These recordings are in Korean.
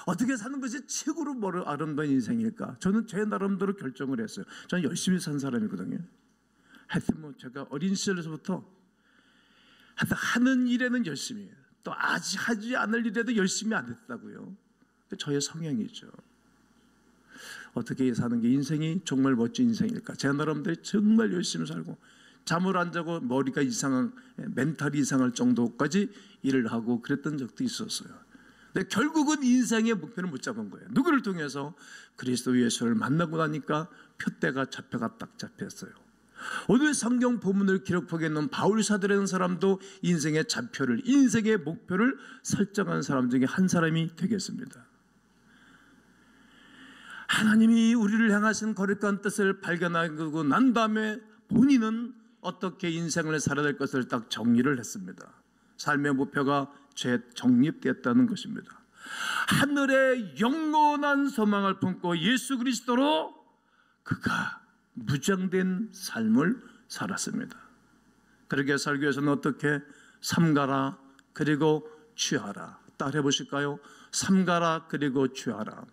어떻게 사는 것이 최고로 아름다운 인생일까? 저는 제 나름대로 결정을 했어요. 저는 열심히 산 사람이거든요. 하여튼 뭐 제가 어린 시절에서부터 하는 일에는 열심히 해요. 또 아직 하지 않을 일에도 열심히 안 했다고요. 저의 성향이죠. 어떻게 사는 게 인생이 정말 멋진 인생일까? 제 나름대로 정말 열심히 살고 잠을 안 자고 머리가 이상한, 멘탈이 이상할 정도까지 일을 하고 그랬던 적도 있었어요. 근데 결국은 인생의 목표는 못 잡은 거예요. 누구를 통해서? 그리스도 예수를 만나고 나니까 표대가 딱 잡혔어요. 오늘 성경 본문을 기록하고 있는 바울 사도라는 사람도 인생의 좌표를, 인생의 목표를 설정한 사람 중에 한 사람이 되겠습니다. 하나님이 우리를 향하신 거룩한 뜻을 발견하고 난 다음에 본인은 어떻게 인생을 살아야 될 것을 딱 정리를 했습니다. 삶의 목표가 재정립되었다는 것입니다. 하늘의 영원한 소망을 품고 예수 그리스도로 그가 무장된 삶을 살았습니다. 그렇게 살기 위해서는 어떻게? 삼가라 그리고 취하라. 따라해 보실까요? 삼가라 그리고 취하라.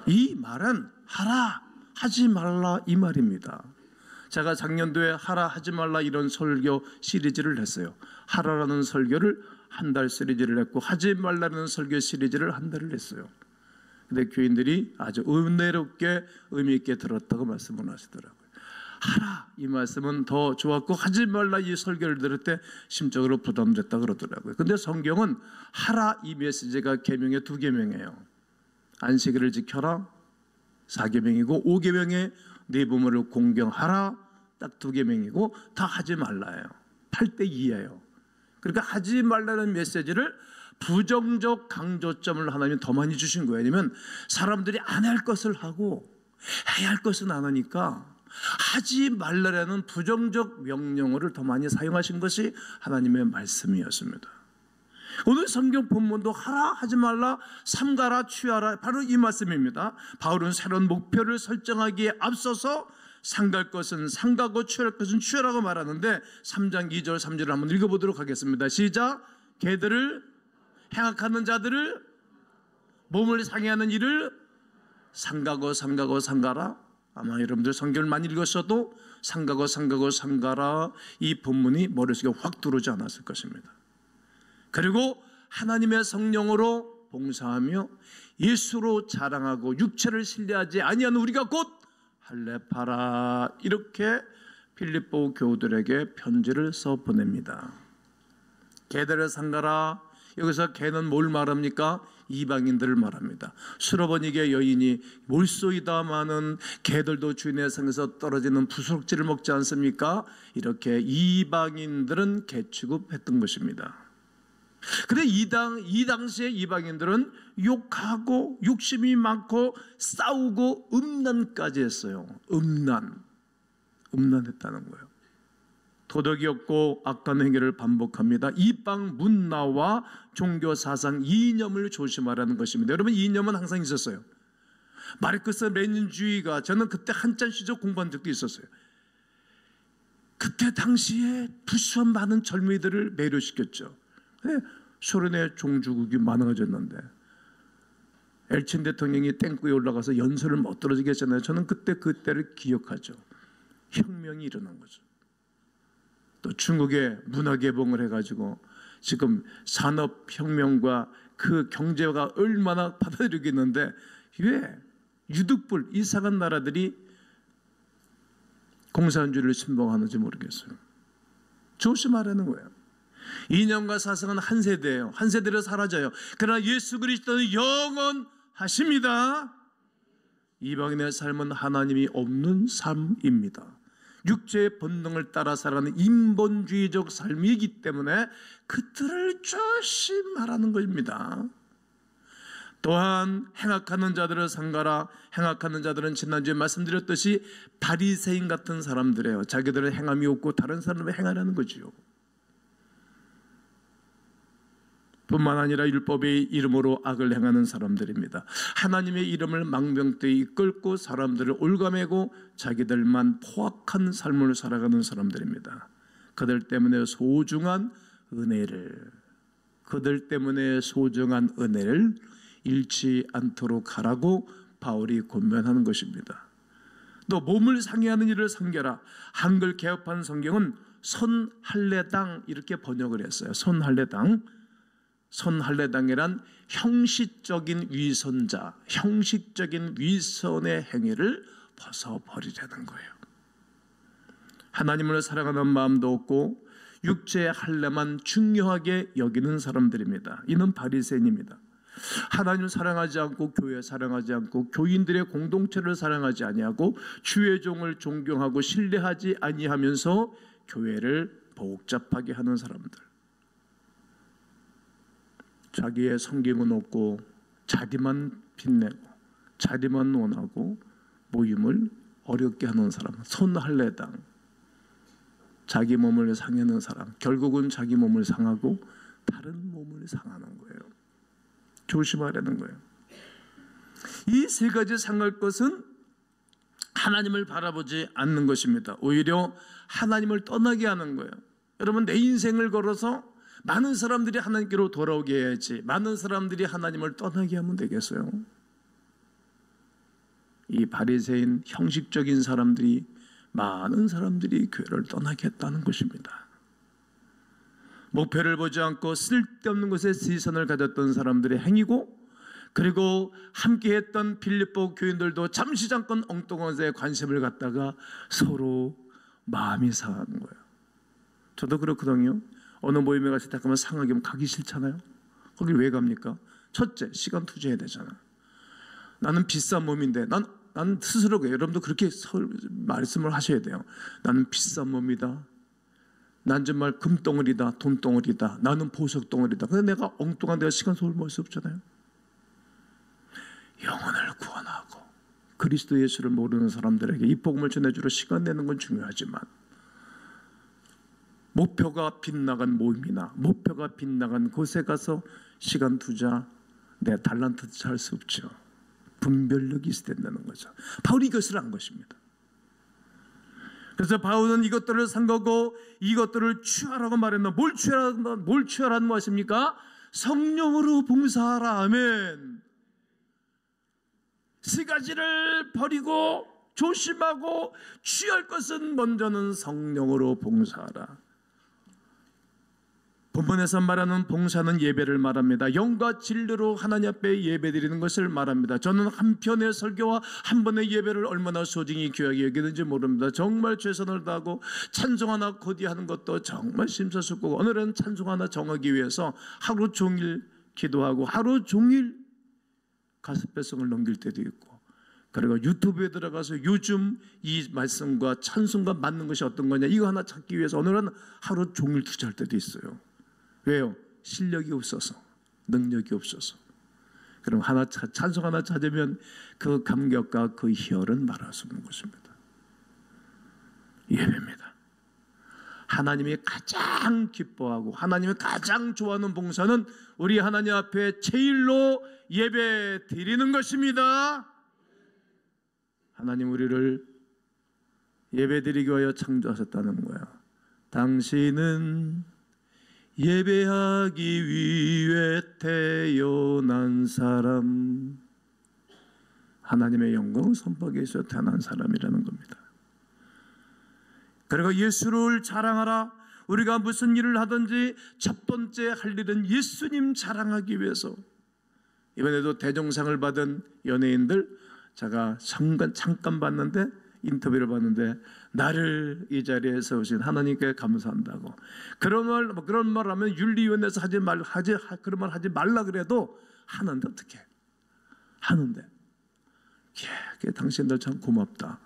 이 말은 하라 하지 말라 이 말입니다. 제가 작년도에 하라 하지 말라 이런 설교 시리즈를 했어요. 하라라는 설교를 한 달 시리즈를 했고 하지 말라는 설교 시리즈를 한 달을 했어요. 근데 교인들이 아주 은혜롭게 의미 있게 들었다고 말씀을 하시더라고요. 하라 이 말씀은 더 좋았고 하지 말라 이 설교를 들을 때 심적으로 부담됐다 그러더라고요. 근데 성경은 하라 이 메시지가 계명의 2계명이에요. 안식일을 지켜라 4계명이고 5계명에 네 부모를 공경하라 딱 2계명이고 다 하지 말라예요. 8대2예요. 그러니까 하지 말라는 메시지를 부정적 강조점을 하나님이 더 많이 주신 거예요. 왜냐하면 사람들이 안 할 것을 하고 해야 할 것은 안 하니까 하지 말라라는 부정적 명령어를 더 많이 사용하신 것이 하나님의 말씀이었습니다. 오늘 성경 본문도 하라 하지 말라 삼가라 취하라 바로 이 말씀입니다. 바울은 새로운 목표를 설정하기에 앞서서 상갈 것은 상가고 취할 것은 취하라고 말하는데 3장 2절 3절을 한번 읽어보도록 하겠습니다. 시작. 개들을 행악하는 자들을 몸을 상해하는 일을 상가고 상가라. 아마 여러분들 성경을 많이 읽었어도 상가고 상가라 이 본문이 머릿속에 확 들어오지 않았을 것입니다. 그리고 하나님의 성령으로 봉사하며 예수로 자랑하고 육체를 신뢰하지 아니하는 우리가 곧 할례파라 이렇게 빌립보 교우들에게 편지를 써 보냅니다. 개들을 상가라. 여기서 개는 뭘 말합니까? 이방인들을 말합니다. 수로버니게 여인이 몰소이다마는 개들도 주인의 성에서 떨어지는 부스럭지를 먹지 않습니까? 이렇게 이방인들은 개 취급했던 것입니다. 그런데 이 당시에 이방인들은 욕하고 욕심이 많고 싸우고 음란까지 했어요. 음란했다는 거예요. 도덕이 없고 악한 행위를 반복합니다. 이방 문화와 종교 사상 이념을 조심하라는 것입니다. 여러분 이념은 항상 있었어요. 마르크스 레닌주의가 저는 그때 한참 시절 공부한 적도 있었어요. 그때 당시에 부수한 많은 젊은이들을 매료시켰죠. 소련의 종주국이 많아졌는데 엘친 대통령이 땡구에 올라가서 연설을 못 떨어지게 했잖아요. 저는 그때를 기억하죠. 혁명이 일어난 거죠. 또 중국의 문화 개봉을 해가지고 지금 산업혁명과 그 경제가 얼마나 받아들이고 있는데 왜 유득불 이상한 나라들이 공산주의를 신봉하는지 모르겠어요. 조심하라는 거예요. 이념과 사상은 한 세대예요. 한 세대로 사라져요. 그러나 예수 그리스도는 영원하십니다. 이방인의 삶은 하나님이 없는 삶입니다. 육체의 본능을 따라 살아가는 인본주의적 삶이기 때문에 그들을 조심하라는 것입니다. 또한 행악하는 자들을 상가라. 행악하는 자들은 지난주에 말씀드렸듯이 바리새인 같은 사람들이에요. 자기들은 행함이 없고 다른 사람을 행하라는 거지요. 뿐만 아니라 율법의 이름으로 악을 행하는 사람들입니다. 하나님의 이름을 망명되이 이끌고 사람들을 올가매고 자기들만 포악한 삶을 살아가는 사람들입니다. 그들 때문에 소중한 은혜를 그들 때문에 소중한 은혜를 잃지 않도록 하라고 바울이 권면하는 것입니다. 또 몸을 상해하는 일을 삼겨라. 한글 개혁판 성경은 손할례당 이렇게 번역을 했어요. 손할례당. 손할례당이란 형식적인 위선자, 형식적인 위선의 행위를 벗어버리려는 거예요. 하나님을 사랑하는 마음도 없고 육체의 할례만 중요하게 여기는 사람들입니다. 이는 바리새인입니다. 하나님을 사랑하지 않고 교회 사랑하지 않고 교인들의 공동체를 사랑하지 아니하고 주의 종을 존경하고 신뢰하지 아니하면서 교회를 복잡하게 하는 사람들. 자기의 성김은 없고 자기만 빛내고 자기만 원하고 모임을 어렵게 하는 사람. 손할례당. 자기 몸을 상하는 사람. 결국은 자기 몸을 상하고 다른 몸을 상하는 거예요. 조심하라는 거예요. 이 세 가지 상할 것은 하나님을 바라보지 않는 것입니다. 오히려 하나님을 떠나게 하는 거예요. 여러분, 내 인생을 걸어서 많은 사람들이 하나님께로 돌아오게 해야지 많은 사람들이 하나님을 떠나게 하면 되겠어요? 이 바리새인 형식적인 사람들이 많은 사람들이 교회를 떠나게 했다는 것입니다. 목표를 보지 않고 쓸데없는 것에 시선을 가졌던 사람들의 행위고, 그리고 함께했던 빌립보 교인들도 잠시 잠깐 엉뚱한 것에 관심을 갖다가 서로 마음이 상하는 거예요. 저도 그렇거든요. 어느 모임에 갔을 때 잠깐만 상하게 하면 가기 싫잖아요. 거기 왜 갑니까? 첫째, 시간 투자해야 되잖아. 나는 비싼 몸인데 난 스스로, 여러분도 그렇게 말씀을 하셔야 돼요. 나는 비싼 몸이다. 난 정말 금덩어리다, 돈덩어리다. 나는 보석덩어리다. 근데 내가 엉뚱한 데가 시간 소홀할 수 없잖아요. 영혼을 구원하고 그리스도 예수를 모르는 사람들에게 이 복음을 전해주러 시간 내는 건 중요하지만, 목표가 빗나간 모임이나 목표가 빗나간 곳에 가서 시간 투자, 내 달란트 할 수 없죠. 분별력이 있어야 된다는 거죠. 바울이 이것을 한 것입니다. 그래서 바울은 이것들을 산 거고 이것들을 취하라고 말했나? 뭘 취하라는 것입니까? 성령으로 봉사하라. 아멘. 세 가지를 버리고 조심하고 취할 것은 먼저는 성령으로 봉사하라. 본문에서 말하는 봉사는 예배를 말합니다. 영과 진리로 하나님 앞에 예배드리는 것을 말합니다. 저는 한 편의 설교와 한 번의 예배를 얼마나 소중히 귀하게 여기는지 모릅니다. 정말 최선을 다하고 찬송 하나 코디하는 것도 정말 심사숙고고, 오늘은 찬송 하나 정하기 위해서 하루 종일 기도하고 하루 종일 가슴배송을 넘길 때도 있고, 그리고 유튜브에 들어가서 요즘 이 말씀과 찬송과 맞는 것이 어떤 거냐 이거 하나 찾기 위해서 오늘은 하루 종일 투자할 때도 있어요. 왜요? 실력이 없어서, 능력이 없어서. 그럼 찬송 하나 찾으면 그 감격과 그 희열은 말할 수 없는 것입니다. 예배입니다. 하나님이 가장 기뻐하고 하나님이 가장 좋아하는 봉사는 우리 하나님 앞에 제일로 예배 드리는 것입니다. 하나님 우리를 예배 드리기 위하여 창조하셨다는 거야. 당신은 예배하기 위해 태어난 사람, 하나님의 영광을 선포하기 위해서 태어난 사람이라는 겁니다. 그리고 예수를 자랑하라. 우리가 무슨 일을 하든지 첫 번째 할 일은 예수님 자랑하기 위해서. 이번에도 대종상을 받은 연예인들 제가 잠깐 봤는데, 인터뷰를 봤는데, 나를 이 자리에 세우신 하나님께 감사한다고. 그런 말 하면 윤리위원회에서 그런 말 하지 말라 그래도 하는데 어떻게 하는데, 당신들 참 고맙다.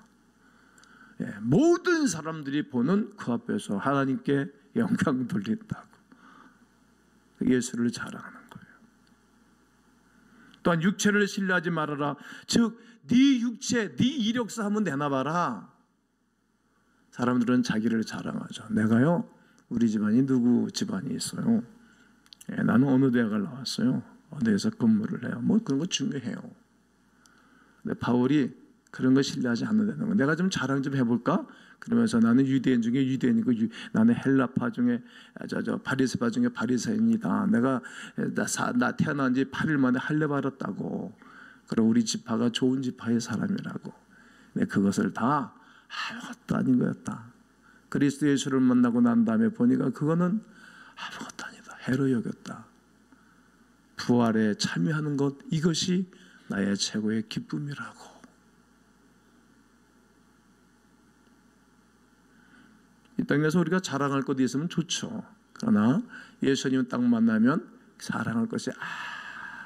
모든 사람들이 보는 그 앞에서 하나님께 영광 돌린다고 예수를 자랑하는 거예요. 또한 육체를 신뢰하지 말아라. 즉 네 육체, 네 이력서 한번 내놔봐라. 사람들은 자기를 자랑하죠. 내가요, 우리 집안이 누구 집안이 있어요. 나는 어느 대학을 나왔어요. 어디에서 근무를 해요. 뭐 그런 거 중요해요. 근데 바울이 그런 거 신뢰하지 않는다는 거. 내가 좀 자랑 좀 해볼까? 그러면서 나는 유대인 중에 유대인이고 나는 헬라파 중에 바리새파 중에 바리새인이다. 내가 나 태어난 지 8일 만에 할례 받았다고. 그리고 우리 지파가 좋은 지파의 사람이라고. 근데 그것을 다 아무것도 아닌 거였다. 그리스도 예수를 만나고 난 다음에 보니까 그거는 아무것도 아니다. 해로 여겼다. 부활에 참여하는 것, 이것이 나의 최고의 기쁨이라고. 이 땅에서 우리가 자랑할 것이 있으면 좋죠. 그러나 예수님 딱 만나면 자랑할 것이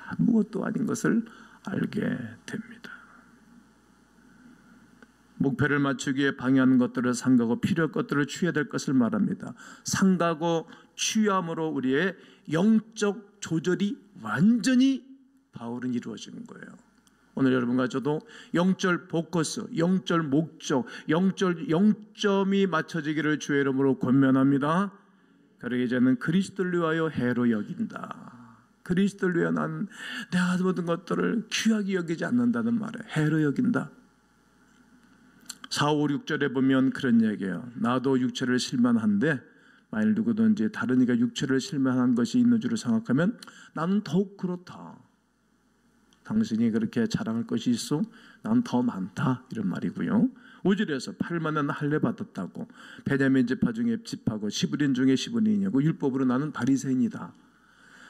아무것도 아닌 것을 알게 됩니다. 목표를 맞추기 위해 방해하는 것들을 삼가고 필요할 것들을 취해야 될 것을 말합니다. 삼가고 취함으로 우리의 영적 조절이 완전히 바울은 이루어지는 거예요. 오늘 여러분과 저도 영적 포커스, 영적 목적, 영적 영점이 맞춰지기를 주의 이름으로 권면합니다. 그러기 이제는 그리스도를 위하여 해로 여긴다. 그리스도를 위하여 난 내가 모든 것들을 귀하게 여기지 않는다는 말에 해로 여긴다. 4, 5, 6절에 보면 그런 얘기예요. 나도 육체를 실만한데 만일 누구든지 다른 이가 육체를 실만한 것이 있는 줄을 생각하면 나는 더욱 그렇다. 당신이 그렇게 자랑할 것이 있어? 난 더 많다. 이런 말이고요. 5절에서 8만은 할례 받았다고. 베냐민 지파 중에 지파고 시브린 중에 시브린이고 율법으로 나는 바리새인이다.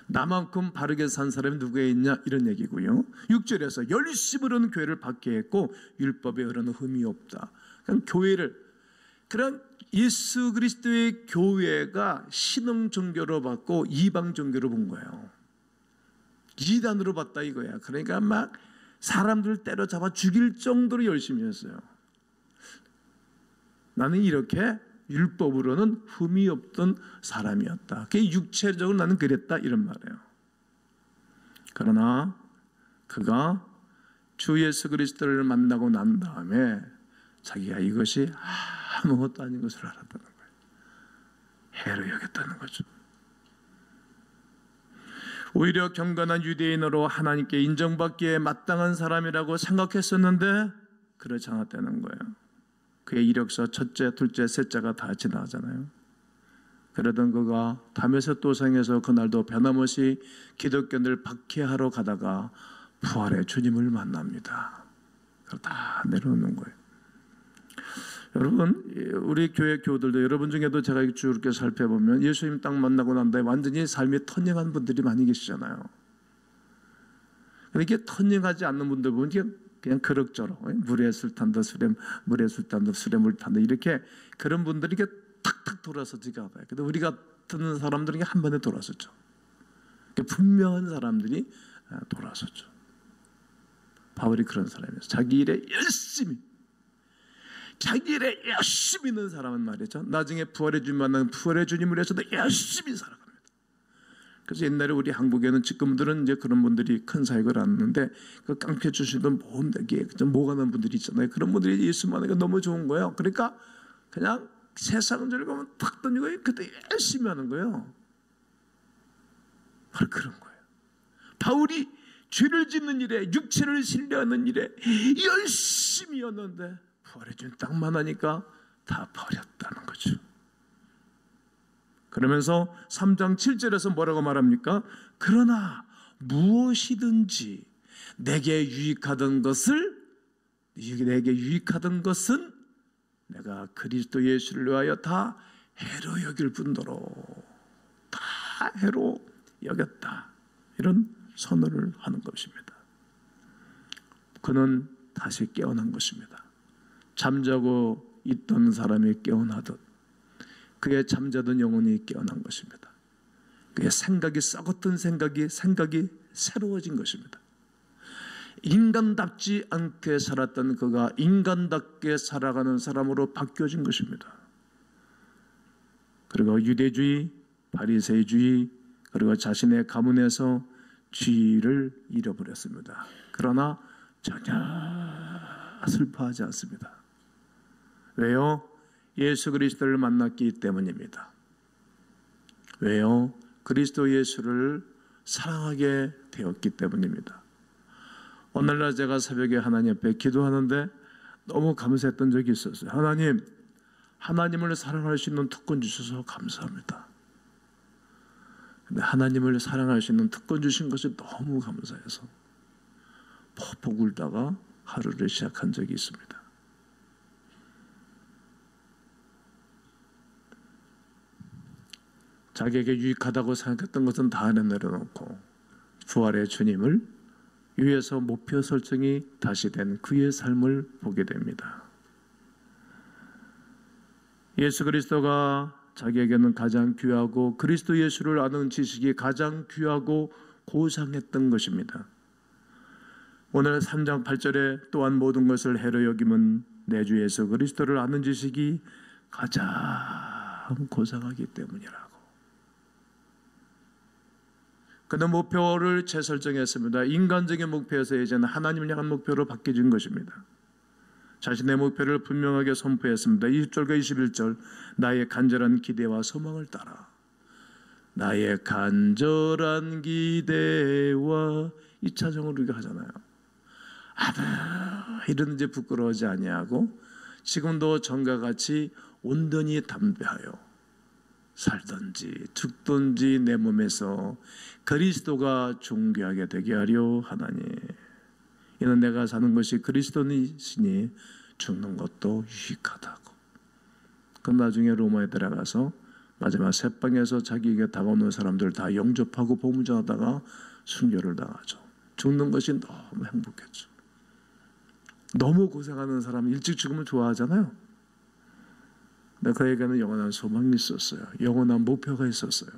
나만큼 바르게 산 사람이 누구에 있냐? 이런 얘기고요. 6절에서 열심으로는 교회를 받게 했고 율법에 의뢰는 흠이 없다. 그냥 교회를, 그런 예수 그리스도의 교회가 신흥 종교로 받고 이방 종교로 본 거예요. 이단으로 봤다 이거야. 그러니까 막 사람들 때려잡아 죽일 정도로 열심히 했어요. 나는 이렇게 율법으로는 흠이 없던 사람이었다. 그게 육체적으로 나는 그랬다 이런 말이에요. 그러나 그가 주 예수 그리스도를 만나고 난 다음에 자기가 이것이 아무것도 아닌 것을 알았다는 거예요. 해로 여겼다는 거죠. 오히려 경건한 유대인으로 하나님께 인정받기에 마땅한 사람이라고 생각했었는데 그렇지 않았다는 거예요. 그의 이력서 첫째, 둘째, 셋째가 다 지나가잖아요. 그러던 그가 다메섹 도상에서 그날도 변함없이 기독교인을 박해하러 가다가 부활의 주님을 만납니다. 그걸 다 내려놓는 거예요. 여러분, 우리 교회 교우들도 여러분 중에도 제가 쭉 이렇게 살펴보면 예수님 딱 만나고 난 다음에 완전히 삶이 터닝한 분들이 많이 계시잖아요. 이게 터닝하지 않는 분들 보면 그냥 그럭저럭 물에 술 탄다, 물에 술 탄다, 술에 물 탄다 이렇게 그런 분들이 이게 탁탁 돌아서지가 봐요. 근데 우리 같은 사람들은 한 번에 돌아섰죠. 분명한 사람들이 돌아섰죠. 바울이 그런 사람이었어요. 자기 일에 열심히 있는 사람은 말이죠. 나중에 부활의 주님 만나면 부활의 주님을 위해서도 열심히 살아갑니다. 그래서 옛날에 우리 한국에는 지금들은 이제 그런 분들이 큰 사역을 하는데 그 깡패 주시던 모험되게 좀 모가는 분들이 있잖아요. 그런 분들이 예수 만나니까 너무 좋은 거예요. 그러니까 그냥 세상 즐거움은 탁 던지고 그때 열심히 하는 거예요. 바로 그런 거예요. 바울이 죄를 짓는 일에 육체를 신뢰하는 일에 열심히였는데 부활의 주님 딱 만나니까 다 버렸다는 거죠. 그러면서 3장 7절에서 뭐라고 말합니까? 그러나 무엇이든지 내게 유익하던 것은 내가 그리스도 예수를 위하여 다 해로 여길 뿐더러 다 해로 여겼다. 이런 선언을 하는 것입니다. 그는 다시 깨어난 것입니다. 잠자고 있던 사람이 깨어나듯 그의 잠자던 영혼이 깨어난 것입니다. 그의 생각이 썩었던 생각이 새로워진 것입니다. 인간답지 않게 살았던 그가 인간답게 살아가는 사람으로 바뀌어진 것입니다. 그리고 유대주의, 바리새주의, 그리고 자신의 가문에서 지위를 잃어버렸습니다. 그러나 전혀 슬퍼하지 않습니다. 왜요? 예수 그리스도를 만났기 때문입니다. 왜요? 그리스도 예수를 사랑하게 되었기 때문입니다. 오늘날 제가 새벽에 하나님 앞에 기도하는데 너무 감사했던 적이 있었어요. 하나님, 하나님을 사랑할 수 있는 특권 주셔서 감사합니다. 근데 하나님을 사랑할 수 있는 특권 주신 것이 너무 감사해서 퍽퍽 울다가 하루를 시작한 적이 있습니다. 자기에게 유익하다고 생각했던 것은 다 내려놓고 부활의 주님을 위해서 목표 설정이 다시 된 그의 삶을 보게 됩니다. 예수 그리스도가 자기에게는 가장 귀하고 그리스도 예수를 아는 지식이 가장 귀하고 고상했던 것입니다. 오늘 3장 8절에 또한 모든 것을 해로 여김은 내 주 예수 그리스도를 아는 지식이 가장 고상하기 때문이라고. 그는 목표를 재설정했습니다. 인간적인 목표에서 이제는 하나님을 향한 목표로 바뀌어진 것입니다. 자신의 목표를 분명하게 선포했습니다. 20절과 21절 나의 간절한 기대와 소망을 따라 나의 간절한 기대와 2차적으로 우리가 하잖아요. 아무 이러든지 부끄러워하지 아니하고 지금도 전과 같이 온전히 담대하여 살든지 죽든지 내 몸에서 그리스도가 존귀하게 되게 하려 하나니 이는 내가 사는 것이 그리스도이시니 죽는 것도 유익하다고. 그 나중에 로마에 들어가서 마지막 새방에서 자기에게 다가오는 사람들 다 영접하고 복음전하다가 순교를 당하죠. 죽는 것이 너무 행복했죠. 너무 고생하는 사람 일찍 죽으면 좋아하잖아요. 근데 그에게는 영원한 소망이 있었어요. 영원한 목표가 있었어요.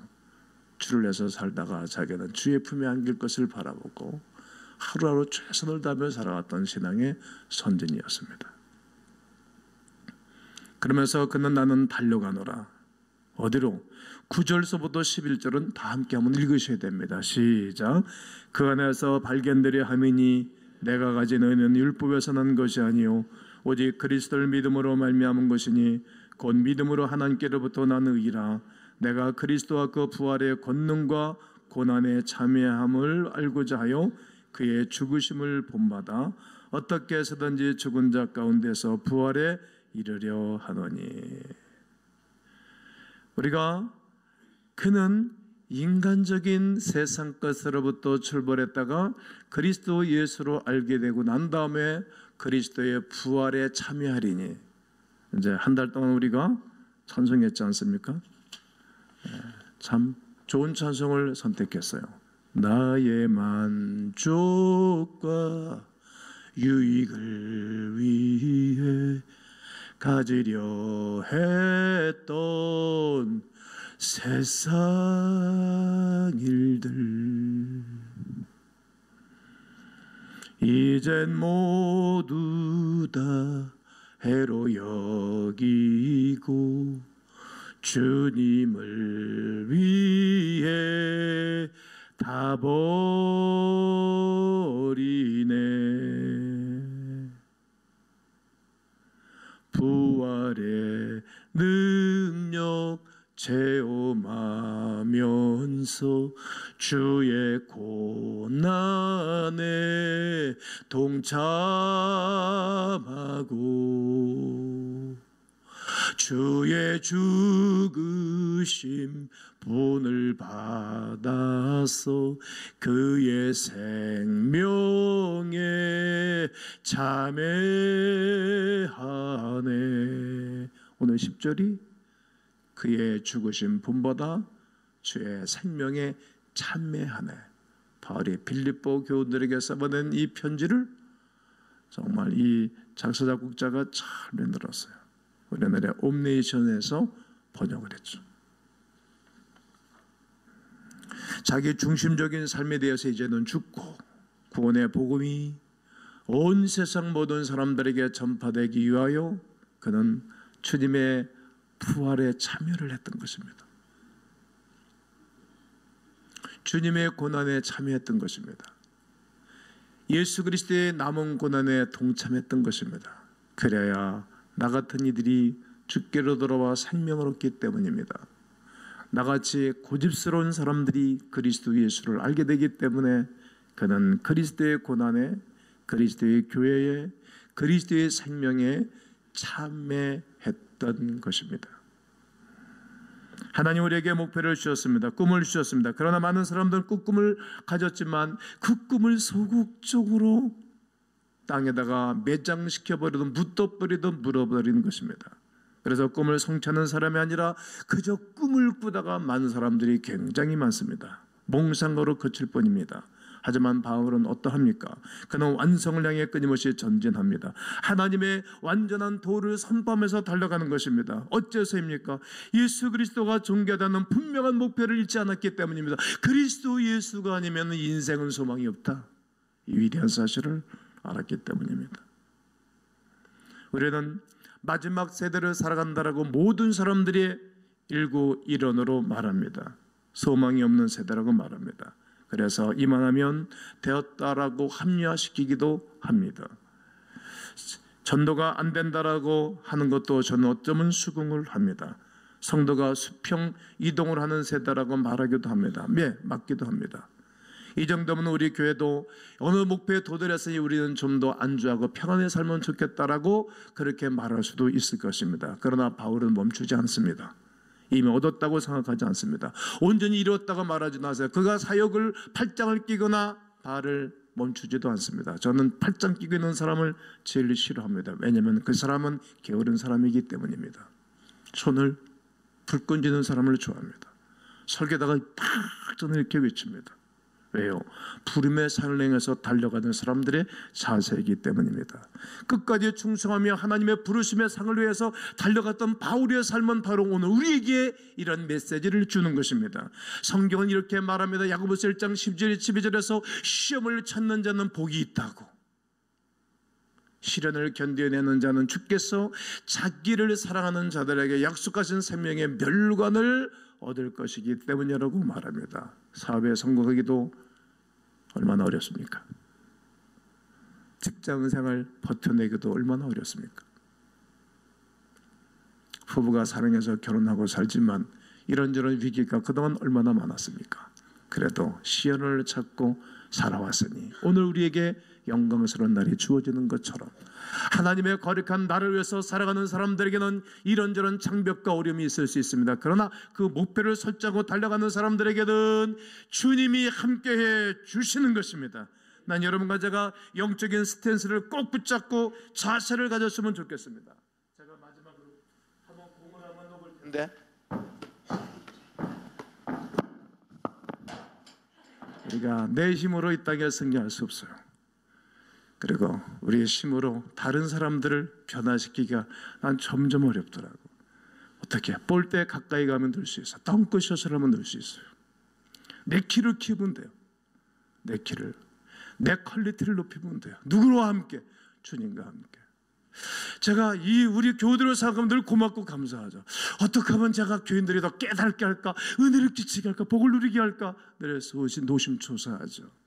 주를 위해서 살다가 자기는 주의 품에 안길 것을 바라보고 하루하루 최선을 다하며 살아왔던 신앙의 선진이었습니다. 그러면서 그는 나는 달려가노라. 어디로? 9절서부터 11절은 다 함께 한번 읽으셔야 됩니다. 시작. 그 안에서 발견되려 함이니 내가 가진 의는 율법에서 난 것이 아니요 오직 그리스도를 믿음으로 말미암은 것이니 곧 믿음으로 하나님께로부터 난 의라. 내가 그리스도와 그 부활의 권능과 고난의 참여함을 알고자 하여 그의 죽으심을 본받아 어떻게 해서든지 죽은 자 가운데서 부활에 이르려 하노니. 우리가 그는 인간적인 세상 것으로부터 출발했다가 그리스도 예수로 알게 되고 난 다음에 그리스도의 부활에 참여하리니 이제 한 달 동안 우리가 찬송했지 않습니까? 참 좋은 찬송을 선택했어요. 나의 만족과 유익을 위해 가지려 했던 세상 일들 이젠 모두 다 해로 여기고 주님을 위해 다 버리네. 부활의 능력 체험하면서 주의 고난에 동참하고 주의 죽으심 본을 받아서 그의 생명에 참여하네. 오늘 10절이 그의 죽으심 본보다 주의 생명에 참여하네. 바울이 빌립보 교우들에게 써보낸 이 편지를 정말 이 작사 작곡자가 잘 만들었어요. 우리나라 옴네이션에서 번역을 했죠. 자기 중심적인 삶에 대해서 이제는 죽고 구원의 복음이 온 세상 모든 사람들에게 전파되기 위하여 그는 주님의 부활에 참여를 했던 것입니다. 주님의 고난에 참여했던 것입니다. 예수 그리스도의 남은 고난에 동참했던 것입니다. 그래야 나 같은 이들이 주께로 돌아와 생명을 얻기 때문입니다. 나같이 고집스러운 사람들이 그리스도 예수를 알게 되기 때문에 그는 그리스도의 고난에, 그리스도의 교회에, 그리스도의 생명에 참여했던 없던 것입니다. 하나님 우리에게 목표를 주셨습니다. 꿈을 주셨습니다. 그러나 많은 사람들은 그 꿈을 가졌지만 그 꿈을 소극적으로 땅에다가 매장시켜버리든 묻어버리든 물어버리는 것입니다. 그래서 꿈을 성취하는 사람이 아니라 그저 꿈을 꾸다가 많은 사람들이 굉장히 많습니다. 몽상으로 그칠 뿐입니다. 하지만 바울은 어떠합니까? 그는 완성을 향해 끊임없이 전진합니다. 하나님의 완전한 도를 선포하면서 달려가는 것입니다. 어째서입니까? 예수 그리스도가 존귀하다는 분명한 목표를 잃지 않았기 때문입니다. 그리스도 예수가 아니면 인생은 소망이 없다. 이 위대한 사실을 알았기 때문입니다. 우리는 마지막 세대를 살아간다라고 모든 사람들이 일구일원으로 말합니다. 소망이 없는 세대라고 말합니다. 그래서 이만하면 되었다라고 합리화시키기도 합니다. 전도가 안 된다라고 하는 것도 저는 어쩌면 수긍을 합니다. 성도가 수평 이동을 하는 세대라고 말하기도 합니다. 네, 맞기도 합니다. 이 정도면 우리 교회도 어느 목표에 도달했으니 우리는 좀 더 안주하고 평안에 살면 좋겠다라고 그렇게 말할 수도 있을 것입니다. 그러나 바울은 멈추지 않습니다. 이미 얻었다고 생각하지 않습니다. 온전히 이루었다고 말하지 마세요. 그가 사역을 팔짱을 끼거나 발을 멈추지도 않습니다. 저는 팔짱 끼고 있는 사람을 제일 싫어합니다. 왜냐하면 그 사람은 게으른 사람이기 때문입니다. 손을 불 끈지는 사람을 좋아합니다. 설교다가 팍 저는 이렇게 외칩니다. 왜요? 부름의 산을 향해서 달려가는 사람들의 자세이기 때문입니다. 끝까지 충성하며 하나님의 부르심의 상을 위해서 달려갔던 바울의 삶은 바로 오늘 우리에게 이런 메시지를 주는 것입니다. 성경은 이렇게 말합니다. 야고보서 1장 10절 12절에서 시험을 찾는 자는 복이 있다고, 시련을 견뎌내는 자는 주께서 자기를 사랑하는 자들에게 약속하신 생명의 멸관을 얻을 것이기 때문이라고 말합니다. 사업에 성공하기도 얼마나 어렵습니까? 직장생활 버텨내기도 얼마나 어렵습니까? 부부가 사랑해서 결혼하고 살지만 이런저런 위기가 그동안 얼마나 많았습니까? 그래도 시련을 찾고 살아왔으니 오늘 우리에게 영광스러운 날이 주어지는 것처럼 하나님의 거룩한 나를 위해서 살아가는 사람들에게는 이런저런 장벽과 어려움이 있을 수 있습니다. 그러나 그 목표를 설정하고 달려가는 사람들에게는 주님이 함께해 주시는 것입니다. 난 여러분과 제가 영적인 스탠스를 꼭 붙잡고 자세를 가졌으면 좋겠습니다. 제가 마지막으로 한번 공을 한번 넣어볼 텐데 우리가 내 힘으로 이 땅에 승리할 수 없어요. 그리고 우리의 힘으로 다른 사람들을 변화시키기가 난 점점 어렵더라고. 어떻게 볼때 가까이 가면 늘 수 있어. 덩크샷을 하면 늘 수 있어요. 내 키를 키우면 돼요. 내 키를, 내 퀄리티를 높이면 돼요. 누구와 함께? 주님과 함께. 제가 이 우리 교우들을 생각하면 늘 고맙고 감사하죠. 어떻게 하면 제가 교인들이 더 깨닫게 할까, 은혜를 끼치게 할까, 복을 누리게 할까, 늘 노심초사하죠.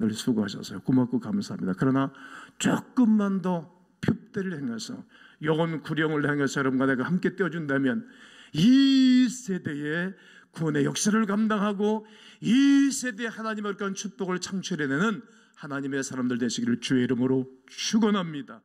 늘 수고하셔서 고맙고 감사합니다. 그러나 조금만 더 푯대를 향해서 영혼 구령을 향해서 여러분과 내가 함께 떼어준다면 이 세대의 구원의 역사를 감당하고 이 세대에 하나님의 거룩한 축복을 창출해내는 하나님의 사람들 되시기를 주의 이름으로 축원합니다.